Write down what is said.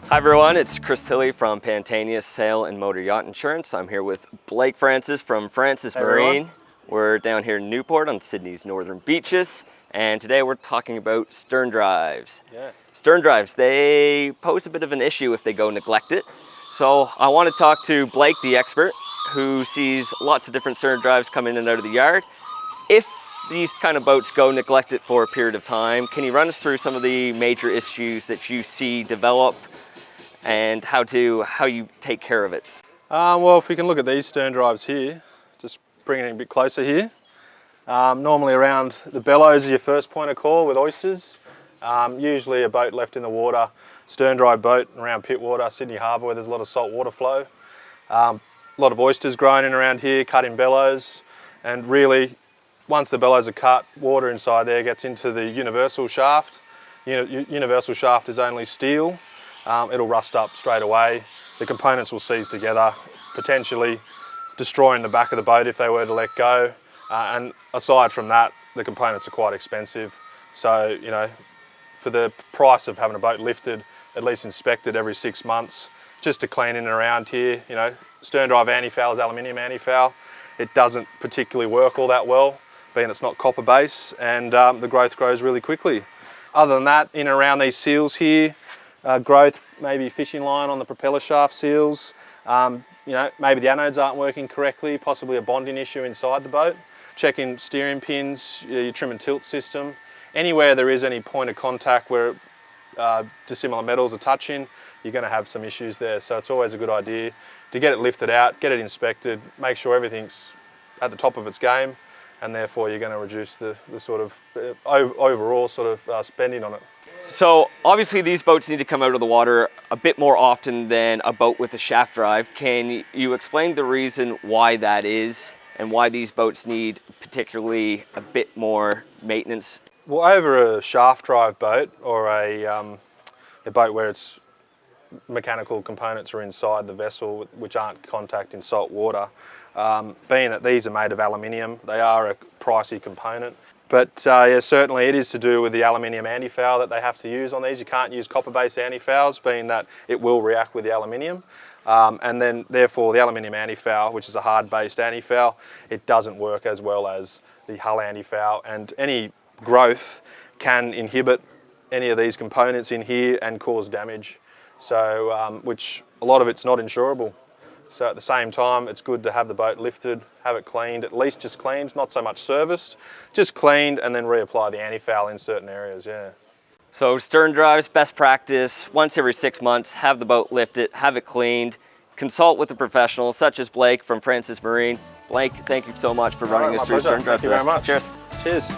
Hi everyone, it's Tilley from Pantaenius Sail and Motor Yacht Insurance. I'm here with Blake Francis from Francis Marine. Everyone. We're down here in Newport on Sydney's northern beaches, and today we're talking about stern drives. Yeah. Stern drives, they pose a bit of an issue if they go neglected. So I want to talk to Blake, the expert, who sees lots of different stern drives come in and out of the yard. If these kind of boats go neglected for a period of time, can you run us through some of the major issues that you see develop and how you take care of it? Well, if we can look at these stern drives here, just bringing it a bit closer here. Normally around the bellows is your first point of call with oysters. Usually a boat left in the water, stern drive boat around Pittwater, Sydney Harbour where there's a lot of salt water flow. A lot of oysters growing in around here, cut in bellows, and really once the bellows are cut, water inside there gets into the universal shaft. Universal shaft is only steel. It'll rust up straight away. The components will seize together, potentially destroying the back of the boat if they were to let go. And aside from that, the components are quite expensive. So, for the price of having a boat lifted, at least inspected every 6 months, just to clean in and around here, stern drive anti-foul is aluminium anti-foul. It doesn't particularly work all that well, being it's not copper base, and the growth grows really quickly. Other than that, in and around these seals here, growth, maybe fishing line on the propeller shaft seals, maybe the anodes aren't working correctly, possibly a bonding issue inside the boat. Checking steering pins, your trim and tilt system. Anywhere there is any point of contact where dissimilar metals are touching, you're going to have some issues there. So it's always a good idea to get it lifted out, get it inspected, make sure everything's at the top of its game, and therefore you're going to reduce the sort of overall sort of spending on it. So obviously these boats need to come out of the water a bit more often than a boat with a shaft drive. Can you explain the reason why that is and why these boats need particularly a bit more maintenance? Well, over a shaft drive boat or a boat where it's mechanical components are inside the vessel which aren't contacting salt water, being that these are made of aluminium, they are a pricey component. But yeah, certainly it is to do with the aluminium anti-foul that they have to use on these. You can't use copper-based anti-fouls, being that it will react with the aluminium. And then therefore the aluminium anti-foul, which is a hard-based anti-foul, it doesn't work as well as the hull anti-foul. And any growth can inhibit any of these components in here and cause damage. So, which a lot of it's not insurable. So at the same time, it's good to have the boat lifted, have it cleaned, at least just cleaned, not so much serviced, just cleaned and then reapply the anti-foul in certain areas, yeah. So stern drives, best practice, once every 6 months, have the boat lifted, have it cleaned, consult with a professional such as Blake from Francis Marine. Blake, thank you so much for running us through stern drives. Thank you very much. Cheers. Cheers.